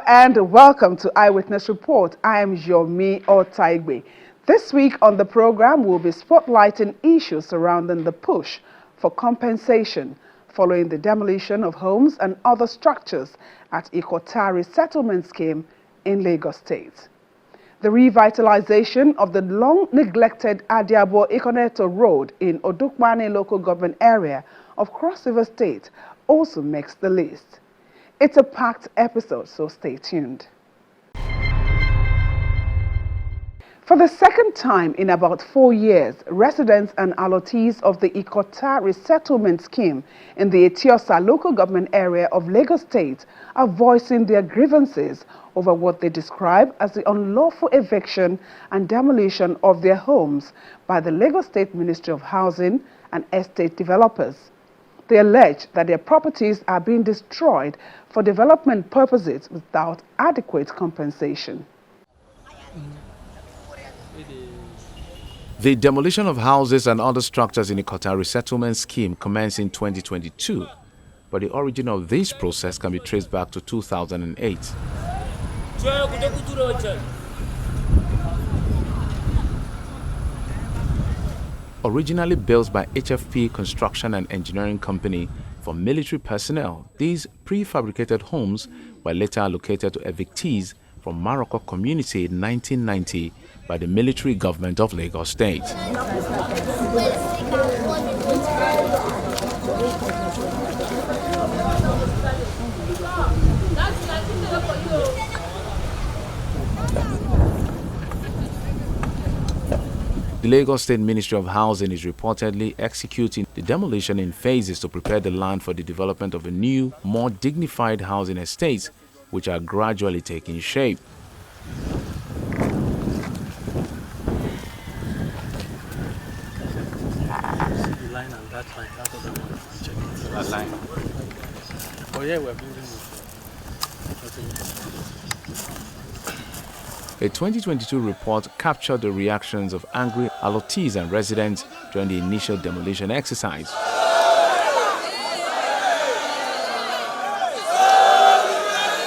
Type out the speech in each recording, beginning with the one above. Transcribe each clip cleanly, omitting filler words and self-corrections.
and welcome to Eyewitness Report. I am Yomi Otaigbe. This week on the program, we'll be spotlighting issues surrounding the push for compensation following the demolition of homes and other structures at Ikota Resettlement scheme in Lagos State. The revitalization of the long-neglected Adiabo-Ikoneto road in Odukmane local government area of Cross River State also makes the list. It's a packed episode, so stay tuned. For the second time in about 4 years, residents and allottees of the Ikota Resettlement scheme in the Etiosa local government area of Lagos State are voicing their grievances over what they describe as the unlawful eviction and demolition of their homes by the Lagos State Ministry of Housing and Estate Developers. They allege that their properties are being destroyed for development purposes without adequate compensation. The demolition of houses and other structures in the Ikota Resettlement scheme commenced in 2022, but the origin of this process can be traced back to 2008. Originally built by HFP Construction and Engineering Company for military personnel, these prefabricated homes were later allocated to evictees from Maroko community in 1990 by the military government of Lagos State. The Lagos State Ministry of Housing is reportedly executing the demolition in phases to prepare the land for the development of a new, more dignified housing estates, which are gradually taking shape. The line and that line, that other one. Check it. That line. Oh yeah, we're building it. A 2022 report captured the reactions of angry allottees and residents during the initial demolition exercise.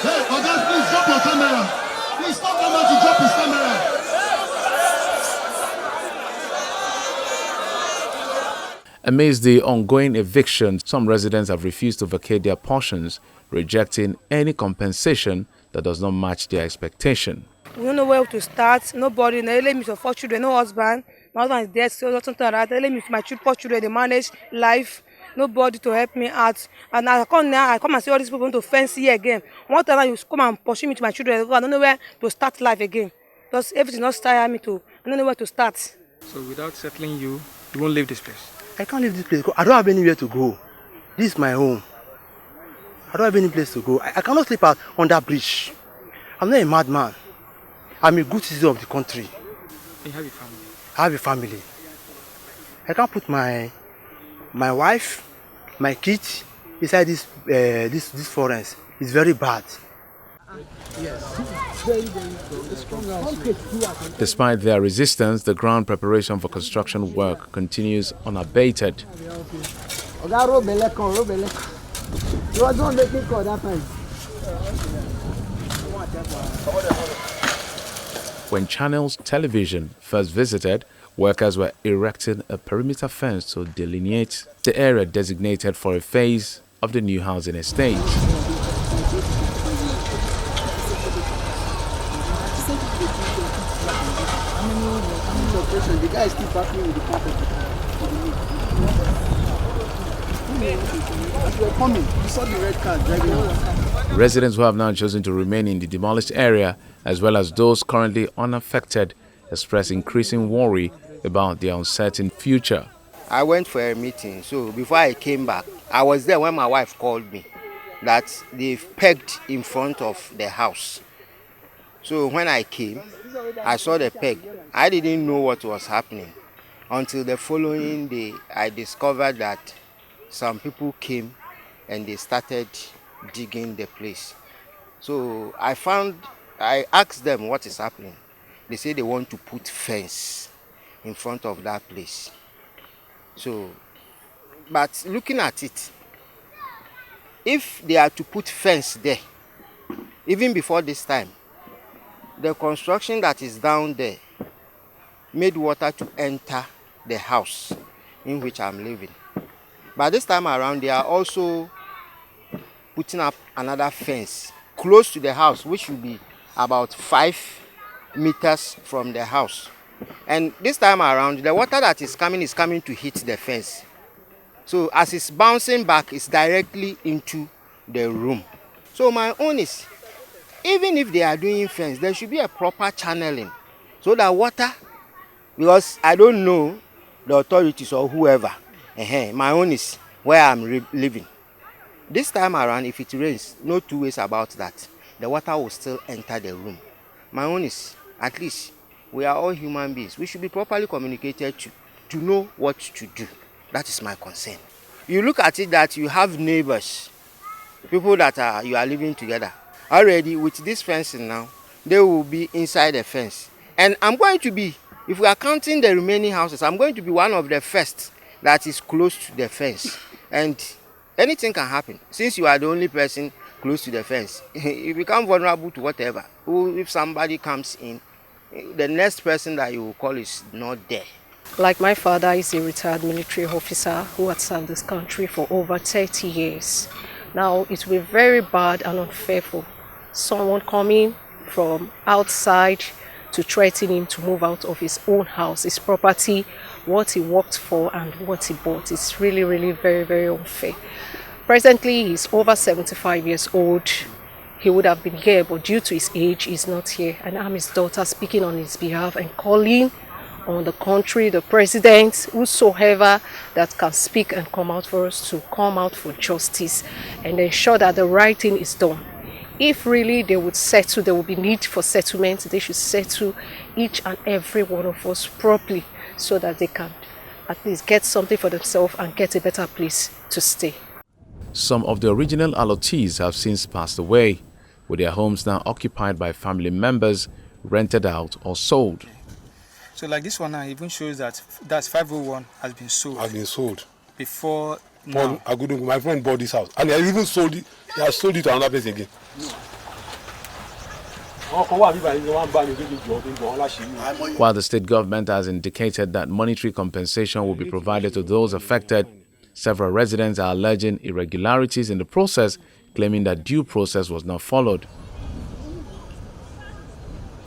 Hey, Ogas, please drop your camera. Please stop the man to drop his camera. Amidst the ongoing eviction, some residents have refused to vacate their portions, rejecting any compensation that does not match their expectation. We don't know where to start. Nobody. They let me to 4 children, no husband. My husband is dead, so something like that. They let me my 4 children. They manage life. Nobody to help me out. And I come now. I come and see all these people want to fence here again. One time you come and pursue me to my children. I don't know where to start life again. Because everything not start me to. I don't know where to start. So without settling you won't leave this place? I can't leave this place. I don't have anywhere to go. This is my home. I don't have any place to go. I cannot sleep out on that bridge. I'm not a madman. I'm a good citizen of the country. You have a family? I have a family. I can't put my wife, my kids inside this forest. It's very bad. Despite their resistance, the ground preparation for construction work continues unabated. When Channels Television first visited, workers were erecting a perimeter fence to delineate the area designated for a phase of the new housing estate. The guy is still battling with the carpet. As we were coming, we saw the red car driving out. Residents who have now chosen to remain in the demolished area, as well as those currently unaffected, express increasing worry about their uncertain future. I went for a meeting, so before I came back, I was there when my wife called me that they've pegged in front of the house. So when I came, I saw the peg. I didn't know what was happening until the following day. I discovered that some people came and they started digging the place. So I asked them what is happening. They say they want to put fence in front of that place. So, but looking at it, if they are to put fence there, even before this time, the construction that is down there made water to enter the house in which I'm living. But this time around, they are also putting up another fence close to the house, which will be about 5 meters from the house. And this time around, the water that is coming to hit the fence. So as it's bouncing back, it's directly into the room. So my own is, even if they are doing fence, there should be a proper channeling so that water, because I don't know the authorities or whoever, my own is where I'm living. This time around, if it rains, no two ways about that. The water will still enter the room. My own is, at least, we are all human beings. We should be properly communicated to know what to do. That is my concern. You look at it that you have neighbors, people that you are living together. Already with this fencing now, they will be inside the fence. And I'm going to be, if we are counting the remaining houses, I'm going to be one of the first that is close to the fence. And anything can happen. Since you are the only person close to the fence, you become vulnerable to whatever. If somebody comes in, the next person that you will call is not there. Like my father is a retired military officer who had served this country for over 30 years. Now it will be very bad and unfair for someone coming from outside to threaten him to move out of his own house, his property, what he worked for and what he bought. It's really, really very, very unfair. Presently, he's over 75 years old. He would have been here, but due to his age, he's not here. And I'm his daughter speaking on his behalf and calling on the country, the president, whosoever that can speak and come out for us to come out for justice and ensure that the right thing is done. If really they would settle, there will be need for settlement, they should settle each and every one of us properly so that they can at least get something for themselves and get a better place to stay. Some of the original allottees have since passed away, with their homes now occupied by family members, rented out or sold. So like this one now even shows that that's 501 has been sold. Has been sold. Before now. My friend bought this house and he has even sold it. He has sold it to another place again. While the state government has indicated that monetary compensation will be provided to those affected, several residents are alleging irregularities in the process, claiming that due process was not followed.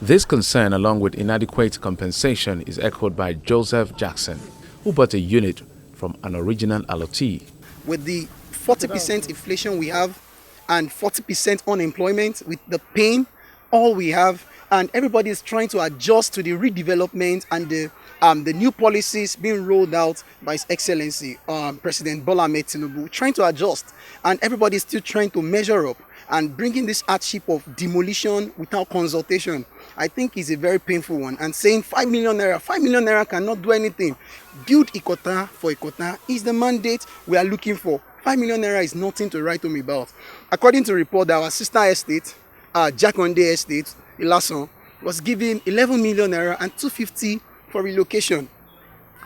This concern, along with inadequate compensation, is echoed by Joseph Jackson, who bought a unit from an original allottee. With the 40% inflation we have and 40% unemployment, with the pain, all we have, and everybody is trying to adjust to the redevelopment and the new policies being rolled out by His Excellency President Bola Ahmed Tinubu, trying to adjust, and everybody is still trying to measure up and bringing this hardship of demolition without consultation. I think is a very painful one, and saying 5 million naira cannot do anything. Build Ikota for Ikota is the mandate we are looking for. 5 million naira is nothing to write home about. According to report, our sister estate, Jakonde Estate, Ilason, was given 11 million naira and 250 for relocation.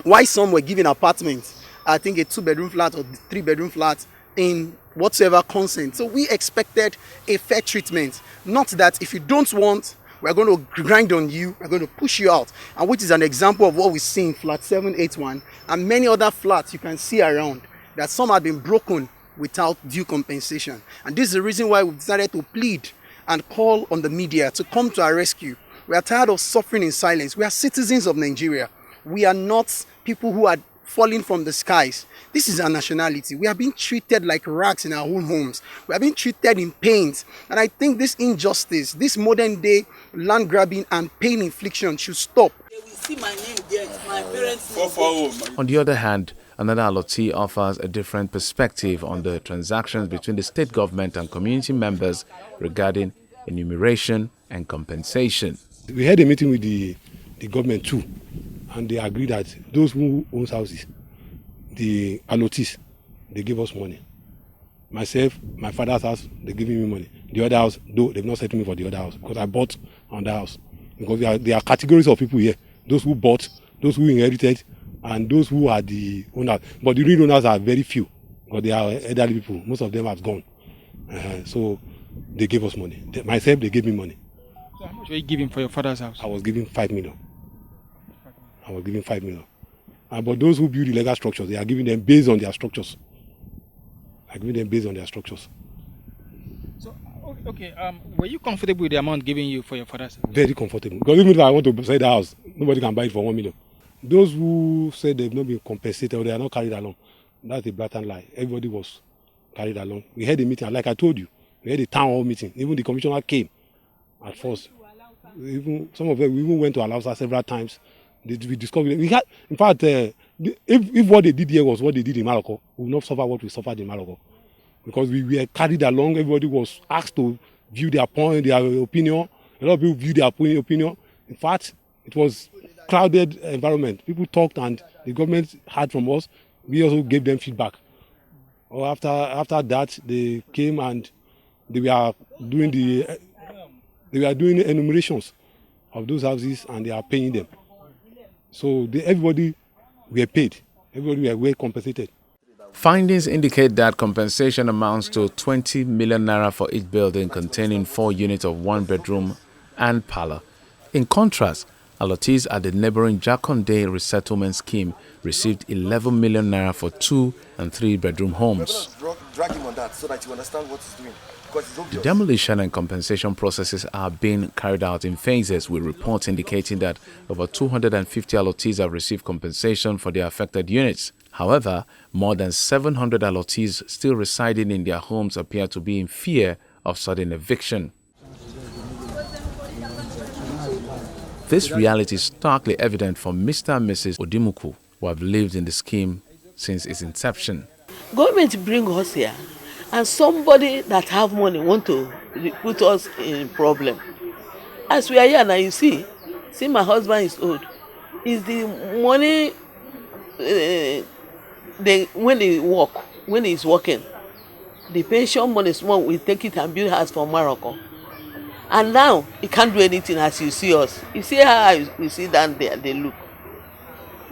Why some were given apartments, I think a 2-bedroom flat or 3-bedroom flat in whatsoever consent. So we expected a fair treatment, not that if you don't want, we're going to grind on you, we're going to push you out, and which is an example of what we see in flat 781 and many other flats you can see around, that some have been broken without due compensation. And this is the reason why we've decided to plead and call on the media to come to our rescue. We are tired of suffering in silence. We are citizens of Nigeria. We are not people who are falling from the skies. This is our nationality. We are being treated like rats in our own homes. We are being treated in pains. And I think this injustice, this modern day land grabbing and pain infliction should stop. On the other hand, another allottee offers a different perspective on the transactions between the state government and community members regarding enumeration and compensation. We had a meeting with the government too, and they agreed that those who own houses, the allottees, they give us money. Myself, my father's house, they're giving me money. The other house, though, they've not settled me for the other house because I bought on the house. Because there are categories of people here. Those who bought, those who inherited, and those who are the owners. But the real owners are very few because they are elderly people. Most of them have gone. So they gave us money. Myself, they gave me money. So how much were you giving for your father's house? I was giving 5 million. I was giving 5 million. But those who build illegal structures, they are giving them based on their structures. I giving them based on their structures. So, okay, were you comfortable with the amount given you for your father's house? Very comfortable. Because even if I want to sell the house, nobody can buy it for 1 million. Those who said they've not been compensated or they are not carried along, that's a blatant lie. Everybody was carried along. We had a meeting, and like I told you, we had a town hall meeting. Even the commissioner came at first. Even some of them, we even went to Alausa several times. We discussed. We had, in fact, if what they did here was what they did in Morocco, we will not suffer what we suffered in Morocco, because we were carried along. Everybody was asked to view their point, their opinion. A lot of people viewed their opinion. In fact, it was crowded environment. People talked, and the government heard from us. We also gave them feedback. Or after that, they came and they were doing enumerations of those houses, and they are paying them. So everybody were paid. Everybody were well compensated. Findings indicate that compensation amounts to 20 million naira for each building containing 4 units of 1 bedroom and parlor. In contrast, allottees at the neighboring Jakonde resettlement scheme received 11 million naira for 2 and 3 bedroom homes. Drag him on that so that you understand what he's doing. The demolition and compensation processes are being carried out in phases, with reports indicating that over 250 allottees have received compensation for their affected units. However, more than 700 allottees still residing in their homes appear to be in fear of sudden eviction. This reality is starkly evident for Mr. and Mrs. Odimuku, who have lived in the scheme since its inception. Government bring us here, and somebody that have money want to put us in problem. As we are here now, you see my husband is old. Is the money when he's working, the pension money small, we take it and build house for Morocco. And now he can't do anything. As you see us, you see how we sit down there, they look,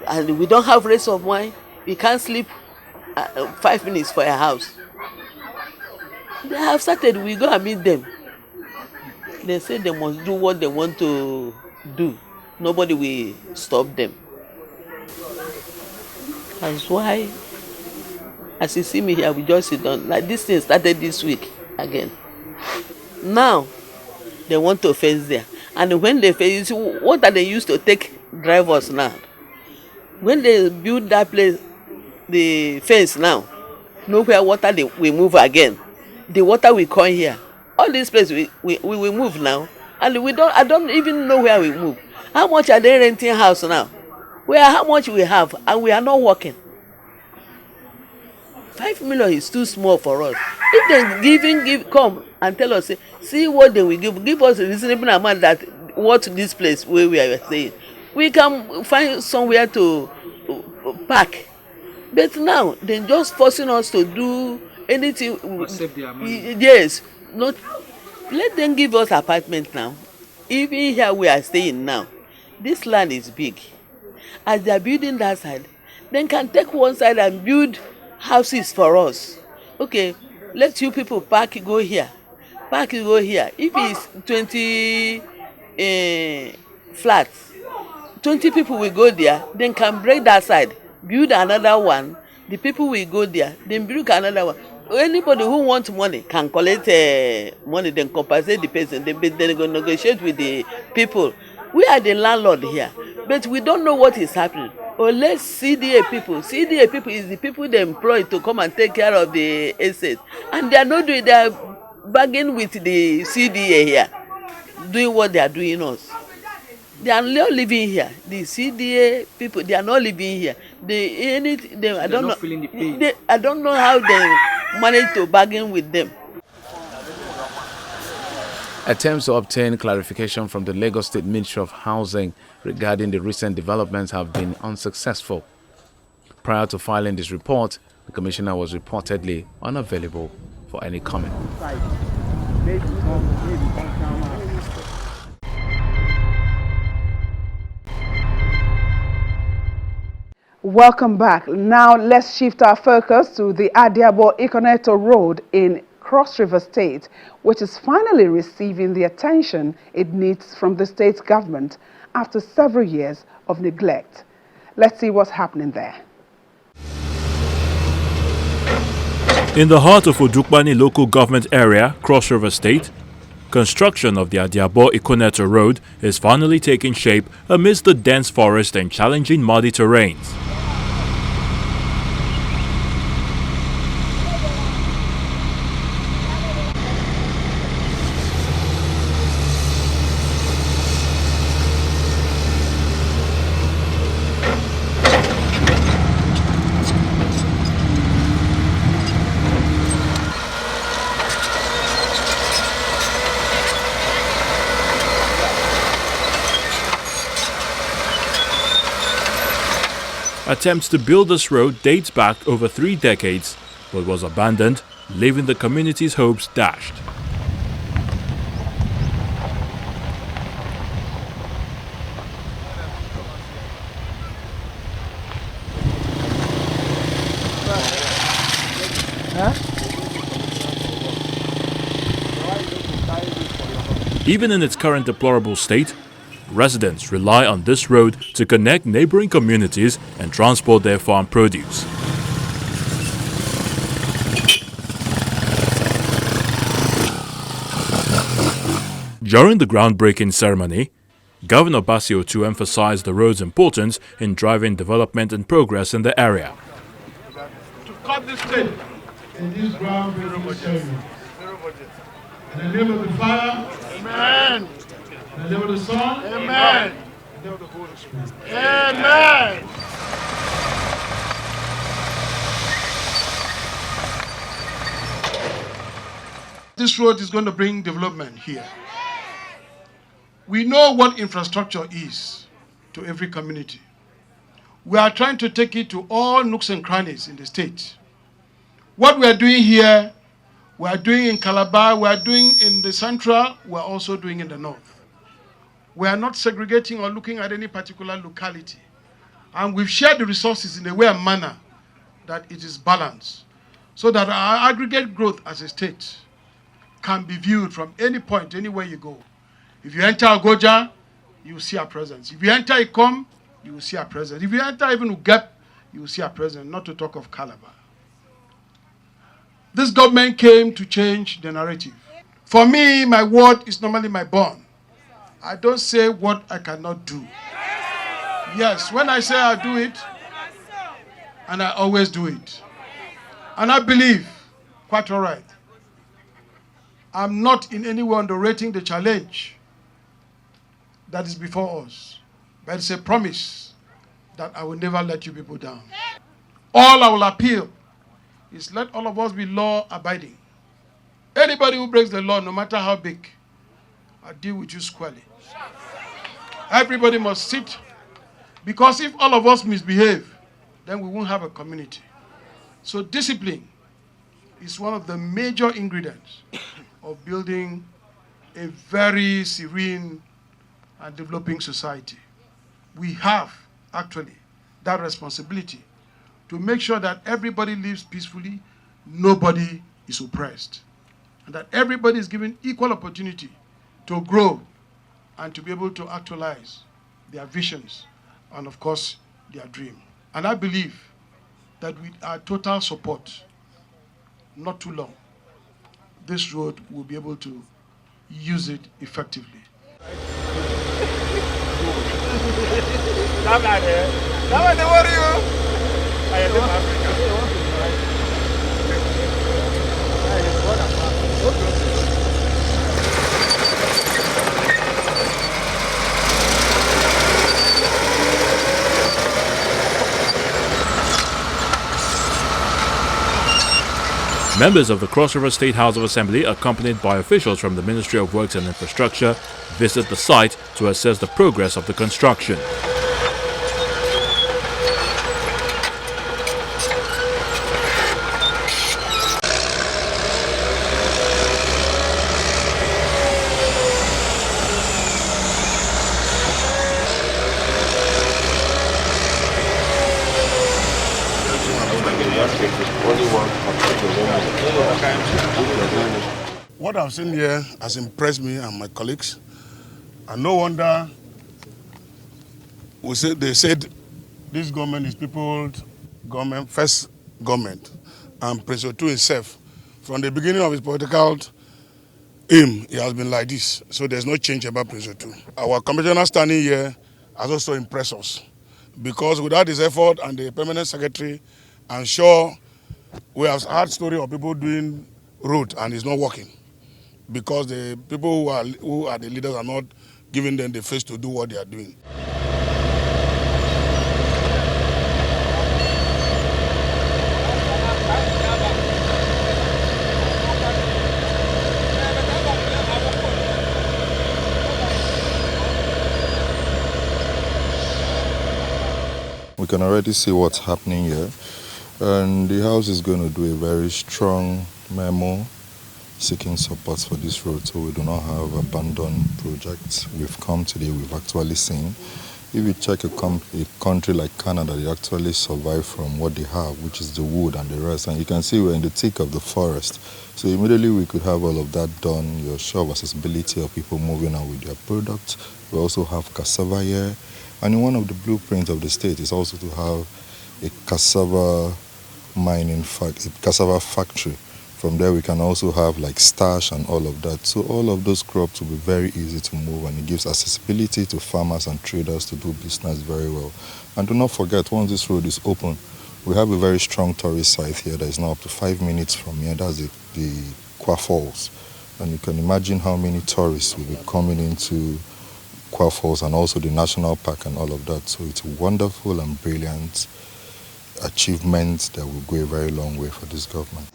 and we don't have rest of mind. We can't sleep 5 minutes for a house. They have started, we go and meet them. They say they must do what they want to do. Nobody will stop them. That's why, as you see me here, we just sit down. Like this thing started this week again. Now, they want to fence there. And when they fence, you see, what are they used to take drivers now? When they build that place, the fence now, nowhere water we move again. The water will come here. All these places we will move now. And I don't even know where we move. How much are they renting house now? How much we have, and we are not working. 5 million is too small for us. If they come and tell us, see what they will give us a reasonable amount that what this place where we are staying, we can find somewhere to park. But now they're just forcing us to do anything. Yes, not let them give us apartment now. Even here we are staying now, this land is big. As they are building that side, they can take one side and build houses for us. Okay, let you people park, go here. Park, go here. If it's 20 flats, 20 people will go there, then can break that side, build another one. The people will go there, then build another one. Anybody who wants money can collect money, then compensate the person. Then go negotiate with the people. We are the landlord here, but we don't know what is happening. Or let's CDA people. CDA people is the people they employ to come and take care of the assets. And they are not doing, they are bargaining with the CDA here, doing what they are doing us. They are not living here. The CDA people, they are not living here. I don't know. I don't know how they manage to bargain with them. Attempts to obtain clarification from the Lagos State Ministry of Housing regarding the recent developments have been unsuccessful. Prior to filing this report, the Commissioner was reportedly unavailable for any comment. Welcome back. Now let's shift our focus to the Adiabo-Ikoneto Road in Cross River State, which is finally receiving the attention it needs from the state government after several years of neglect. Let's see what's happening there. In the heart of Odukbani local government area, Cross River State, construction of the Adiabo-Ikoneto road is finally taking shape amidst the dense forest and challenging muddy terrains. Attempts to build this road dates back over 3 decades, but was abandoned, leaving the community's hopes dashed. Even in its current deplorable state, residents rely on this road to connect neighboring communities and transport their farm produce. During the groundbreaking ceremony, Governor Basio too emphasized the road's importance in driving development and progress in the area. To cut this thing in this groundbreaking ceremony. In the name of the Father, Amen. In the name of the Son, Amen. In the name of the Holy Spirit, Amen. This road is going to bring development here. We know what infrastructure is to every community. We are trying to take it to all nooks and crannies in the state. What we are doing here, we are doing in Calabar, we are doing in the central, we are also doing in the north. We are not segregating or looking at any particular locality. And we've shared the resources in a way and manner that it is balanced, so that our aggregate growth as a state can be viewed from any point, anywhere you go. If you enter Agoja, you will see our presence. If you enter Ikom, you will see our presence. If you enter even Ugep, you will see our presence, not to talk of Calabar. This government came to change the narrative. For me, my word is normally my bond. I don't say what I cannot do. Yes, when I say I'll do it, and I always do it. And I believe, quite all right, I'm not in any way underrating the challenge that is before us. But it's a promise that I will never let you people down. All I will appeal is let all of us be law-abiding. Anybody who breaks the law, no matter how big, I'll deal with you squarely. Everybody must sit, because if all of us misbehave, then we won't have a community. So discipline is one of the major ingredients of building a very serene and developing society. We have actually that responsibility to make sure that everybody lives peacefully, nobody is oppressed, and that everybody is given equal opportunity to grow and to be able to actualize their visions and, of course, their dream. And I believe that with our total support, not too long, this road will be able to use it effectively. Members of the Cross River State House of Assembly, accompanied by officials from the Ministry of Works and Infrastructure, visit the site to assess the progress of the construction. What I've seen here has impressed me and my colleagues, and no wonder they said this government is people's government, first government, and President Otu himself, from the beginning of his political aim, it has been like this. So there's no change about President Otu. Our commissioner standing here has also impressed us, because without his effort and the permanent secretary, I'm sure we have heard story of people doing road and it's not working, because the people who are the leaders are not giving them the face to do what they are doing. We can already see what's happening here, and the House is going to do a very strong memo seeking support for this road, so we do not have abandoned projects. We've come today, we've actually seen. If you check a country like Canada, they actually survive from what they have, which is the wood and the rest, and you can see we're in the thick of the forest. So immediately we could have all of that done. You're sure of accessibility of people moving on with their products. We also have cassava here. And in one of the blueprints of the state is also to have a cassava cassava factory. From there we can also have like starch and all of that. So all of those crops will be very easy to move, and it gives accessibility to farmers and traders to do business very well. And do not forget, once this road is open, we have a very strong tourist site here that is now up to 5 minutes from here. That's the Kwa Falls. And you can imagine how many tourists will be coming into Kwa Falls and also the national park and all of that. So it's a wonderful and brilliant achievement that will go a very long way for this government.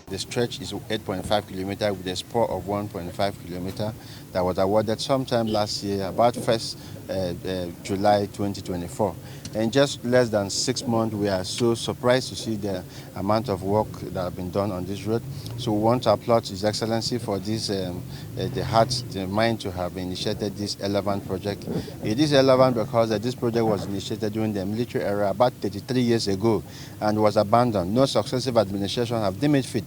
The stretch is 8.5 kilometers with a spur of 1.5 kilometers that was awarded sometime last year, about 1st July 2024. In just less than 6 months, we are so surprised to see the amount of work that has been done on this road. So we want to applaud His Excellency for this, the mind to have initiated this relevant project. It is relevant because this project was initiated during the military era about 33 years ago and was abandoned. No successive administration have deemed it fit,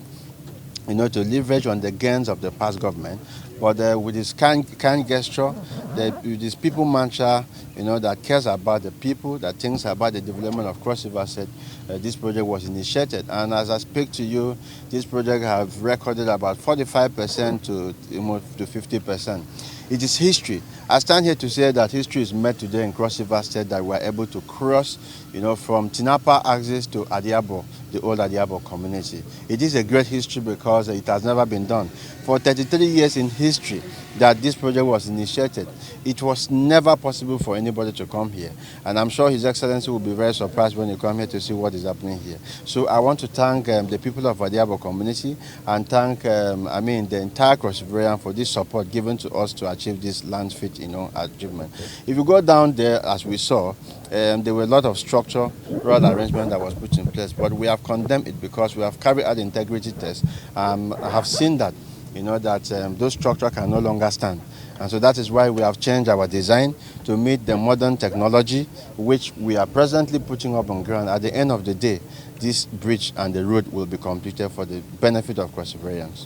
to leverage on the gains of the past government. But with this kind gesture, with this people mantra, that cares about the people, that thinks about the development of Cross River State, this project was initiated. And as I speak to you, this project have recorded about 45% to 50%. It is history. I stand here to say that history is made today in Cross River State, that we are able to cross, from Tinapa axis to Adiabo, the old Adiabo community. It is a great history because it has never been done. For 33 years in history that this project was initiated, it was never possible for anybody to come here. And I'm sure His Excellency will be very surprised when you come here to see what is happening here. So I want to thank the people of Adiabo community and thank, the entire Cross Riverian for this support given to us to achieve this land fit, achievement. If you go down there, as we saw, there were a lot of structural arrangement that was put in place, but we have condemned it because we have carried out integrity tests. I have seen that, that those structures can no longer stand. And so that is why we have changed our design to meet the modern technology, which we are presently putting up on ground. At the end of the day, this bridge and the road will be completed for the benefit of Cross Riverians.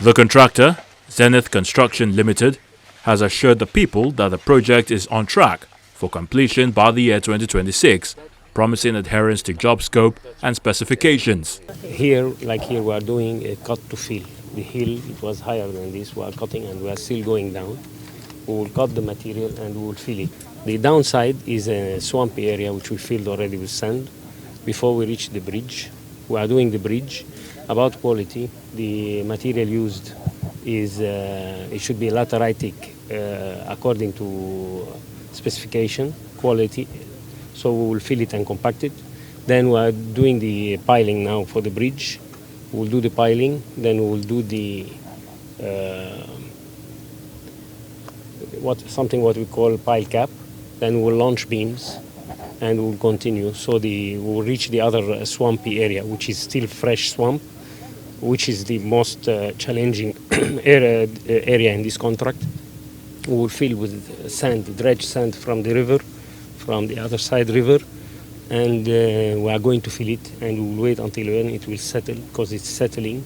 The contractor, Zenith Construction Limited, has assured the people that the project is on track for completion by the year 2026, promising adherence to job scope and specifications. Here, we are doing a cut to fill. The hill, it was higher than this. We are cutting and we are still going down. We will cut the material and we will fill it. The downside is a swampy area which we filled already with sand before we reach the bridge. We are doing the bridge. About quality, the material used is it should be lateritic according to specification, quality. So we will fill it and compact it. Then we are doing the piling now for the bridge. We will do the piling, then we will do the what we call pile cap. Then we will launch beams, and we will continue. So we will reach the other swampy area, which is still fresh swamp. which is the most challenging area in this contract. We will fill with sand, dredge sand from the river, from the other side river, and we are going to fill it, and we will wait until when it will settle, because it's settling,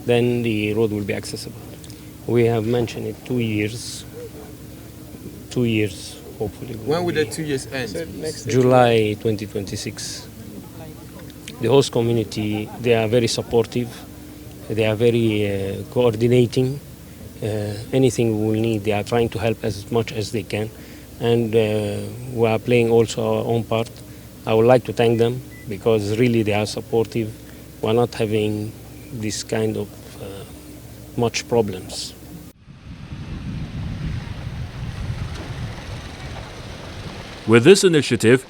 then the road will be accessible. We have mentioned it 2 years. 2 years, hopefully. When will the 2 years end? July 2026. The host community, they are very supportive. They are very coordinating. Anything we will need, they are trying to help as much as they can. And we are playing also our own part. I would like to thank them because really they are supportive. We are not having this kind of much problems. With this initiative,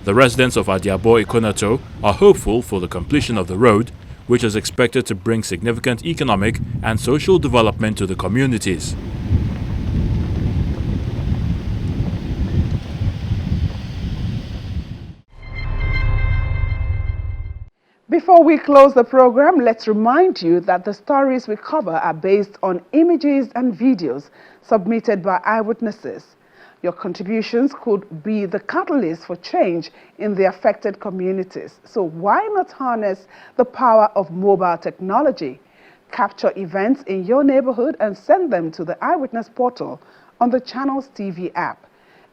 the residents of Adiabo-Ikoneto are hopeful for the completion of the road, which is expected to bring significant economic and social development to the communities. Before we close the program, let's remind you that the stories we cover are based on images and videos submitted by eyewitnesses. Your contributions could be the catalyst for change in the affected communities. So why not harness the power of mobile technology? Capture events in your neighborhood and send them to the Eyewitness portal on the Channels TV app.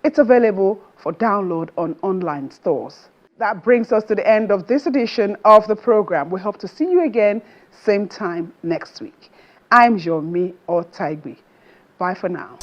It's available for download on online stores. That brings us to the end of this edition of the program. We hope to see you again, same time next week. I'm Yomi Otaigbe. Bye for now.